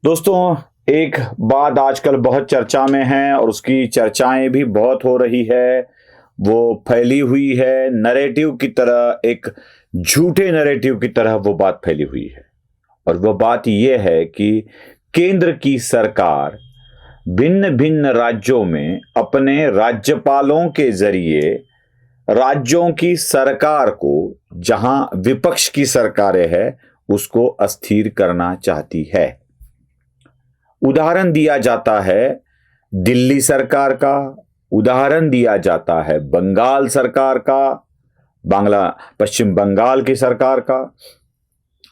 दोस्तों, एक बात आजकल बहुत चर्चा में है और उसकी चर्चाएं भी बहुत हो रही है। वो फैली हुई है नैरेटिव की तरह, एक झूठे नैरेटिव की तरह वो बात फैली हुई है। और वो बात ये है कि केंद्र की सरकार भिन्न भिन्न राज्यों में अपने राज्यपालों के जरिए राज्यों की सरकार को, जहां विपक्ष की सरकारें हैं, उसको अस्थिर करना चाहती है। उदाहरण दिया जाता है दिल्ली सरकार का, उदाहरण दिया जाता है बंगाल सरकार का, पश्चिम बंगाल की सरकार का,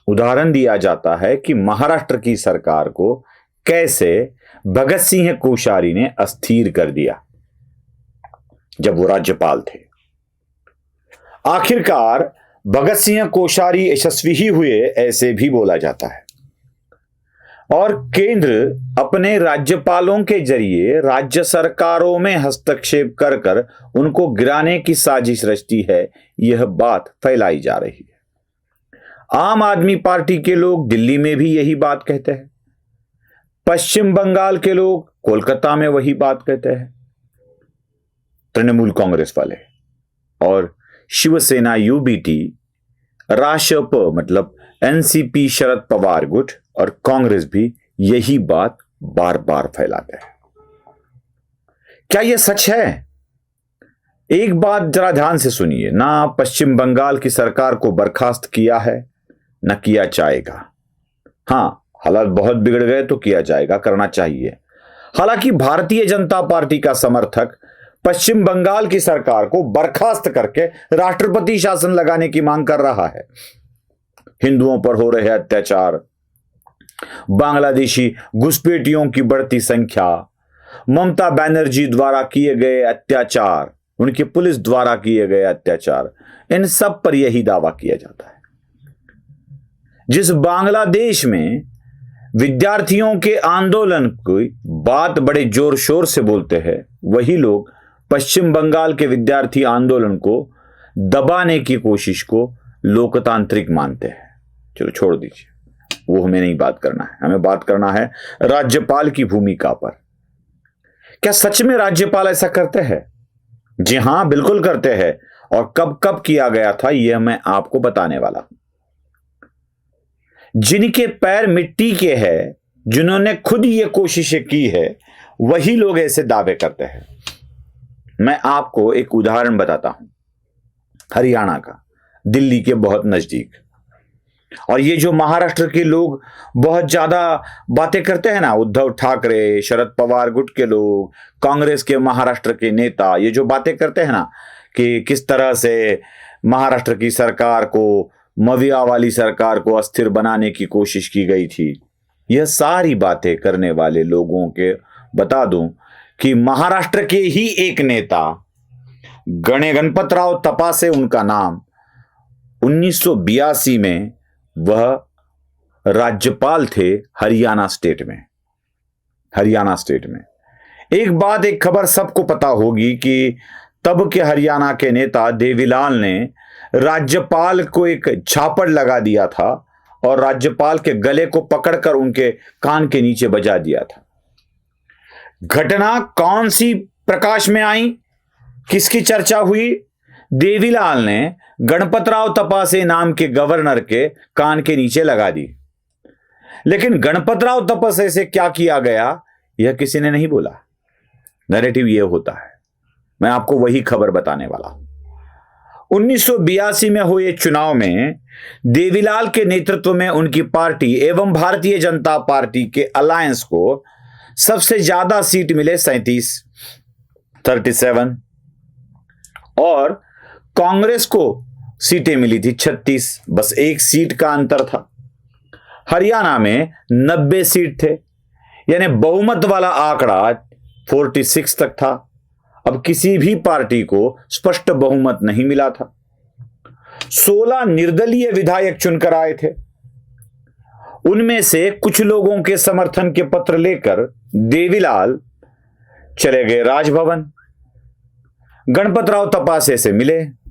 उदाहरण दिया जाता है कि महाराष्ट्र की सरकार को कैसे भगत सिंह कोश्यारी ने अस्थिर कर दिया जब वो राज्यपाल थे। आखिरकार भगत सिंह कोश्यारी यशस्वी ही हुए, ऐसे भी बोला जाता है। और केंद्र अपने राज्यपालों के जरिए राज्य सरकारों में हस्तक्षेप कर कर उनको गिराने की साजिश रचती है, यह बात फैलाई जा रही है। आम आदमी पार्टी के लोग दिल्ली में भी यही बात कहते हैं, पश्चिम बंगाल के लोग कोलकाता में वही बात कहते हैं, तृणमूल कांग्रेस वाले, और शिवसेना यूबीटी, राशप मतलब एनसीपी शरद पवार गुट और कांग्रेस भी यही बात बार बार फैलाते हैं। क्या यह सच है? एक बात जरा ध्यान से सुनिए, ना पश्चिम बंगाल की सरकार को बर्खास्त किया है, ना किया जाएगा। हां, हालात बहुत बिगड़ गए तो किया जाएगा, करना चाहिए। हालांकि भारतीय जनता पार्टी का समर्थक पश्चिम बंगाल की सरकार को बर्खास्त करके राष्ट्रपति शासन लगाने की मांग कर रहा है। हिंदुओं पर हो रहे अत्याचार, बांग्लादेशी घुसपैठियों की बढ़ती संख्या, ममता बनर्जी द्वारा किए गए अत्याचार, उनकी पुलिस द्वारा किए गए अत्याचार, इन सब पर यही दावा किया जाता है। जिस बांग्लादेश में विद्यार्थियों के आंदोलन की बात बड़े जोर शोर से बोलते हैं, वही लोग पश्चिम बंगाल के विद्यार्थी आंदोलन को दबाने की कोशिश को लोकतांत्रिक मानते हैं। चलो छोड़ दीजिए, वो हमें नहीं बात करना है। हमें बात करना है राज्यपाल की भूमिका पर। क्या सच में राज्यपाल ऐसा करते हैं? जी हां, बिल्कुल करते हैं। और कब कब किया गया था, यह मैं आपको बताने वाला हूं। जिनके पैर मिट्टी के हैं, जिन्होंने खुद ये कोशिशें की है, वही लोग ऐसे दावे करते हैं। मैं आपको एक उदाहरण बताता हूं, हरियाणा का, दिल्ली के बहुत नजदीक। और ये जो महाराष्ट्र के लोग बहुत ज्यादा बातें करते हैं ना, उद्धव ठाकरे, शरद पवार गुट के लोग, कांग्रेस के महाराष्ट्र के नेता, ये जो बातें करते हैं ना कि किस तरह से महाराष्ट्र की सरकार को, मविया वाली सरकार को अस्थिर बनाने की कोशिश की गई थी, यह सारी बातें करने वाले लोगों के बता दूं कि महाराष्ट्र के ही एक नेता, गणपतराव तपासे उनका नाम, 1982 में वह राज्यपाल थे हरियाणा स्टेट में। एक बात, एक खबर सबको पता होगी कि तब के हरियाणा के नेता देवीलाल ने राज्यपाल को एक झापड़ लगा दिया था और राज्यपाल के गले को पकड़कर उनके कान के नीचे बजा दिया था। घटना कौन सी प्रकाश में आई, किसकी चर्चा हुई? देवीलाल ने गणपतराव तपासे नाम के गवर्नर के कान के नीचे लगा दी। लेकिन गणपतराव तपासे से क्या किया गया, यह किसी ने नहीं बोला। नैरेटिव यह होता है। मैं आपको वही खबर बताने वाला हूं। 1982 में हुए चुनाव में देवीलाल के नेतृत्व में उनकी पार्टी एवं भारतीय जनता पार्टी के अलायंस को सबसे ज्यादा सीट मिले, 37, और कांग्रेस को सीटें मिली थी 36, बस एक सीट का अंतर था। हरियाणा में 90 सीट थे, यानी बहुमत वाला आंकड़ा 46 तक था। अब किसी भी पार्टी को स्पष्ट बहुमत नहीं मिला था। 16 निर्दलीय विधायक चुनकर आए थे। उनमें से कुछ लोगों के समर्थन के पत्र लेकर देवीलाल चले गए राजभवन, गणपतराव तपासे से मिले,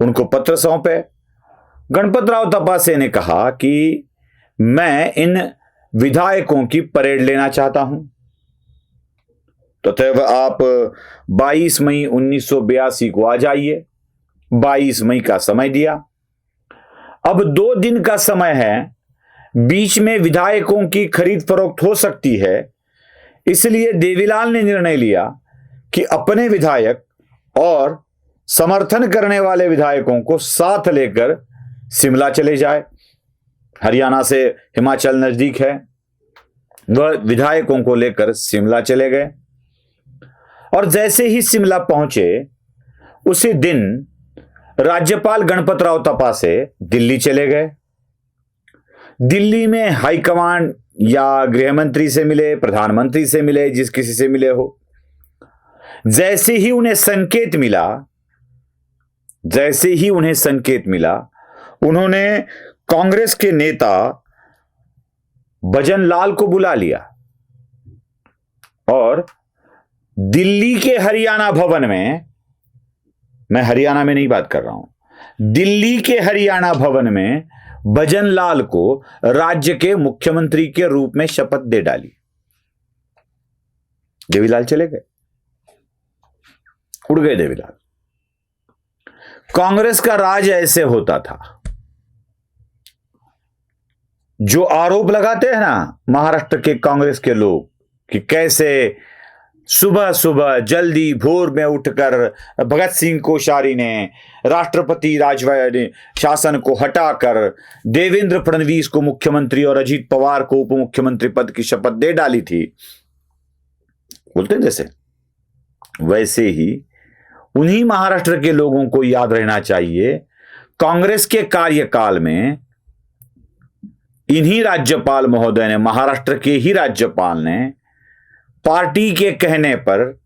उनको पत्र सौंपे। गणपतराव तपासे ने कहा कि मैं इन विधायकों की परेड लेना चाहता हूं। तो आप 22 मई 1982 को आ जाइए। 22 मई का समय दिया। अब 2 दिन का समय है, बीच में विधायकों की खरीद फरोख्त हो सकती है। इसलिए देवीलाल ने निर्णय लिया कि अपने विधायक और समर्थन करने वाले विधायकों को साथ लेकर शिमला चले जाए। हरियाणा से हिमाचल नजदीक है। वह विधायकों को लेकर शिमला चले गए और जैसे ही शिमला पहुंचे उसी दिन राज्यपाल गणपतराव तपासे दिल्ली चले गए। दिल्ली में हाईकमांड या गृह मंत्री से मिले, प्रधानमंत्री से मिले, जिस किसी से मिले हो। जैसे ही उन्हें संकेत मिला, उन्होंने कांग्रेस के नेता भजन लाल को बुला लिया और दिल्ली के हरियाणा भवन में, मैं हरियाणा में नहीं बात कर रहा हूं, दिल्ली के हरियाणा भवन में भजन लाल को राज्य के मुख्यमंत्री के रूप में शपथ दे डाली। देवीलाल चले गए, उड़ गए देवीलाल। कांग्रेस का राज ऐसे होता था। जो आरोप लगाते हैं ना महाराष्ट्र के कांग्रेस के लोग कि कैसे सुबह सुबह जल्दी भोर में उठकर भगत सिंह कोश्यारी ने राष्ट्रपति शासन को हटाकर देवेंद्र फडणवीस को मुख्यमंत्री और अजीत पवार को उप मुख्यमंत्री पद की शपथ दे डाली थी, बोलते हैं जैसे, वैसे ही उन्हीं महाराष्ट्र के लोगों को याद रहना चाहिए कांग्रेस के कार्यकाल में इन्हीं राज्यपाल महोदय ने, महाराष्ट्र के ही राज्यपाल ने पार्टी के कहने पर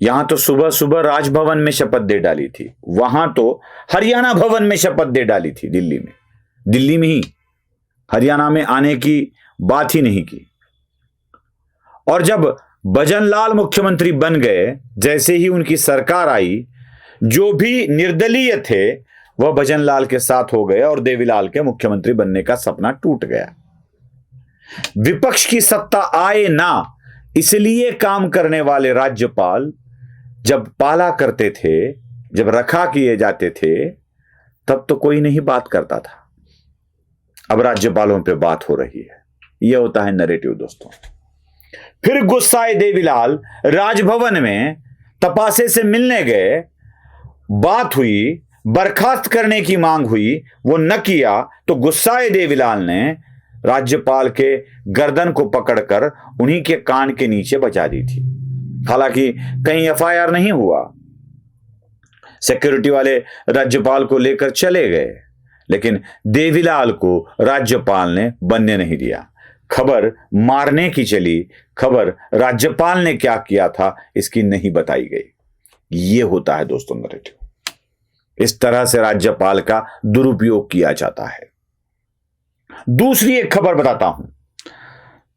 यहां तो सुबह सुबह राजभवन में शपथ दे डाली थी, वहां तो हरियाणा भवन में शपथ दे डाली थी। दिल्ली में ही, हरियाणा में आने की बात ही नहीं की। और जब भजन लाल मुख्यमंत्री बन गए, जैसे ही उनकी सरकार आई, जो भी निर्दलीय थे वह भजन लाल के साथ हो गए और देवीलाल के मुख्यमंत्री बनने का सपना टूट गया। विपक्ष की सत्ता आए ना, इसलिए काम करने वाले राज्यपाल जब पाला करते थे, जब रखा किए जाते थे, तब तो कोई नहीं बात करता था। अब राज्यपालों पे बात हो रही है। यह होता है नैरेटिव दोस्तों। फिर गुस्साए देवीलाल राजभवन में तपासे से मिलने गए, बात हुई, बर्खास्त करने की मांग हुई, वो न किया तो गुस्साए देवीलाल ने राज्यपाल के गर्दन को पकड़कर उन्हीं के कान के नीचे बचा दी थी। हालांकि कहीं एफआईआर नहीं हुआ, सिक्योरिटी वाले राज्यपाल को लेकर चले गए, लेकिन देवीलाल को राज्यपाल ने बनने नहीं दिया। खबर मारने की चली, खबर राज्यपाल ने क्या किया था इसकी नहीं बताई गई। यह होता है दोस्तों नैरेटिव। इस तरह से राज्यपाल का दुरुपयोग किया जाता है। दूसरी एक खबर बताता हूं।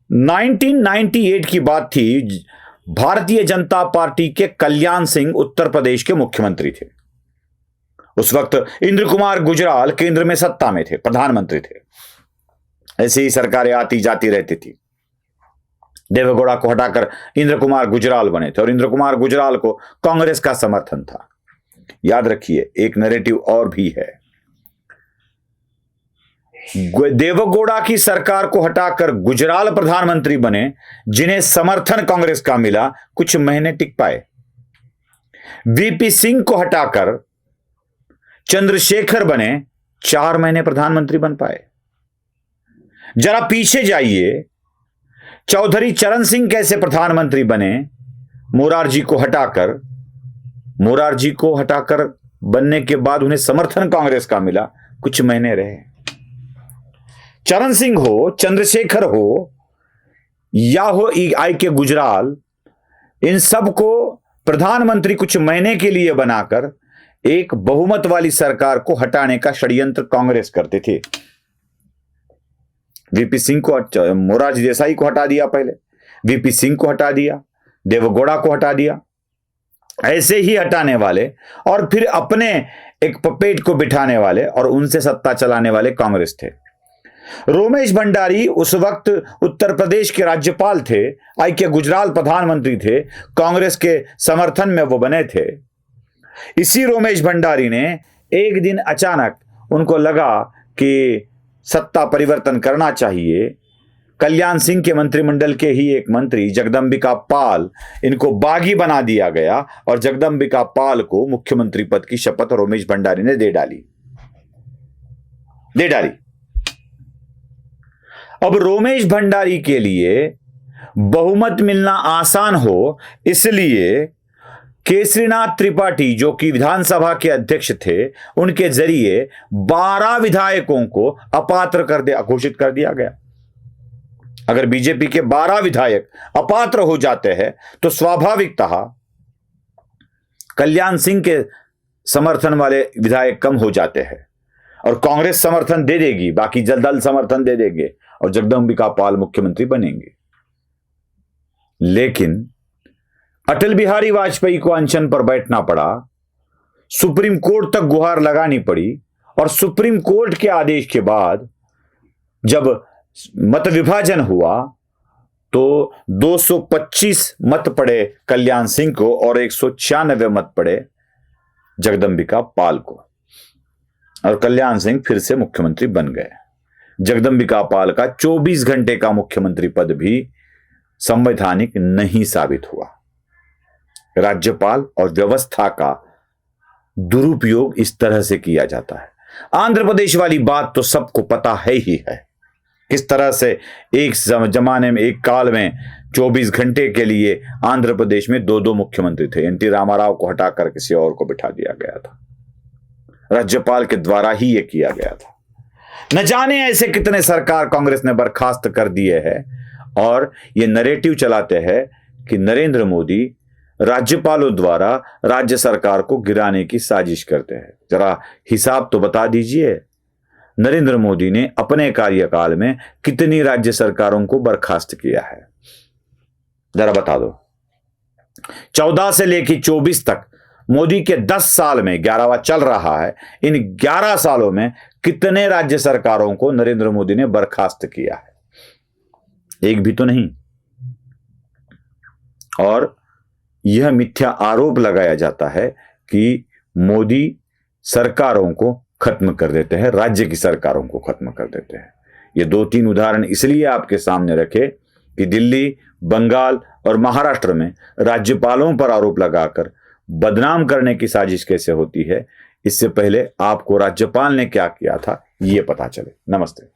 1998 की बात थी। भारतीय जनता पार्टी के कल्याण सिंह उत्तर प्रदेश के मुख्यमंत्री थे। उस वक्त इंद्र कुमार गुजराल केंद्र में सत्ता में थे, प्रधानमंत्री थे। ऐसे ही सरकारें आती जाती रहती थी। देवेगौड़ा को हटाकर इंद्र कुमार गुजराल बने थे और इंद्र कुमार गुजराल को कांग्रेस का समर्थन था। याद रखिए, एक नैरेटिव और भी है। देवेगौड़ा की सरकार को हटाकर गुजराल प्रधानमंत्री बने, जिन्हें समर्थन कांग्रेस का मिला, कुछ महीने टिक पाए। वीपी सिंह को हटाकर चंद्रशेखर बने, 4 महीने प्रधानमंत्री बन पाए। जरा पीछे जाइए, चौधरी चरण सिंह कैसे प्रधानमंत्री बने। मोरारजी को हटाकर बनने के बाद उन्हें समर्थन कांग्रेस का मिला, कुछ महीने रहे। चरण सिंह हो, चंद्रशेखर हो या हो आई के गुजराल, इन सबको प्रधानमंत्री कुछ महीने के लिए बनाकर एक बहुमत वाली सरकार को हटाने का षड्यंत्र कांग्रेस करते थे। वीपी सिंह को, मोरारजी देसाई को हटा दिया, पहले वीपी सिंह को हटा दिया, देवेगौड़ा को हटा दिया। ऐसे ही हटाने वाले और फिर अपने एक पपेट को बिठाने वाले और उनसे सत्ता चलाने वाले कांग्रेस थे। रोमेश भंडारी उस वक्त उत्तर प्रदेश के राज्यपाल थे, आई के गुजराल प्रधानमंत्री थे, कांग्रेस के समर्थन में वो बने थे। इसी रोमेश भंडारी ने एक दिन अचानक उनको लगा कि सत्ता परिवर्तन करना चाहिए। कल्याण सिंह के मंत्रिमंडल के ही एक मंत्री जगदंबिका पाल, इनको बागी बना दिया गया और जगदंबिका पाल को मुख्यमंत्री पद की शपथ रोमेश भंडारी ने दे डाली। अब रोमेश भंडारी के लिए बहुमत मिलना आसान हो, इसलिए केसरीनाथ त्रिपाठी जो कि विधानसभा के अध्यक्ष थे, उनके जरिए 12 विधायकों को अपात्र घोषित कर दिया गया। अगर बीजेपी के 12 विधायक अपात्र हो जाते हैं तो स्वाभाविकतः कल्याण सिंह के समर्थन वाले विधायक कम हो जाते हैं और कांग्रेस समर्थन दे देगी, बाकी दल समर्थन दे देंगे और जगदंबिका पाल मुख्यमंत्री बनेंगे। लेकिन अटल बिहारी वाजपेयी को अनशन पर बैठना पड़ा, सुप्रीम कोर्ट तक गुहार लगानी पड़ी और सुप्रीम कोर्ट के आदेश के बाद जब मत विभाजन हुआ तो 225 मत पड़े कल्याण सिंह को और 196 मत पड़े जगदंबिका पाल को और कल्याण सिंह फिर से मुख्यमंत्री बन गए। जगदंबिका पाल का 24 घंटे का मुख्यमंत्री पद भी संवैधानिक नहीं साबित हुआ। राज्यपाल और व्यवस्था का दुरुपयोग इस तरह से किया जाता है। आंध्र प्रदेश वाली बात तो सबको पता है ही है, किस तरह से एक जमाने में, एक काल में 24 घंटे के लिए आंध्र प्रदेश में 2 मुख्यमंत्री थे। एनटी रामाराव को हटाकर किसी और को बिठा दिया गया था, राज्यपाल के द्वारा ही यह किया गया था। न जाने ऐसे कितने सरकार कांग्रेस ने बर्खास्त कर दिए हैं और ये नरेटिव चलाते हैं कि नरेंद्र मोदी राज्यपालों द्वारा राज्य सरकार को गिराने की साजिश करते हैं। जरा हिसाब तो बता दीजिए, नरेंद्र मोदी ने अपने कार्यकाल में कितनी राज्य सरकारों को बर्खास्त किया है, जरा बता दो। 14 से लेकर 24 तक मोदी के 10 साल में 11वां चल रहा है, इन 11 सालों में कितने राज्य सरकारों को नरेंद्र मोदी ने बर्खास्त किया है? एक भी तो नहीं। और यह मिथ्या आरोप लगाया जाता है कि मोदी सरकारों को खत्म कर देते हैं, राज्य की सरकारों को खत्म कर देते हैं। ये 2-3 उदाहरण इसलिए आपके सामने रखे कि दिल्ली, बंगाल और महाराष्ट्र में राज्यपालों पर आरोप लगाकर बदनाम करने की साजिश कैसे होती है, इससे पहले आपको राज्यपाल ने क्या किया था ये पता चले। नमस्ते।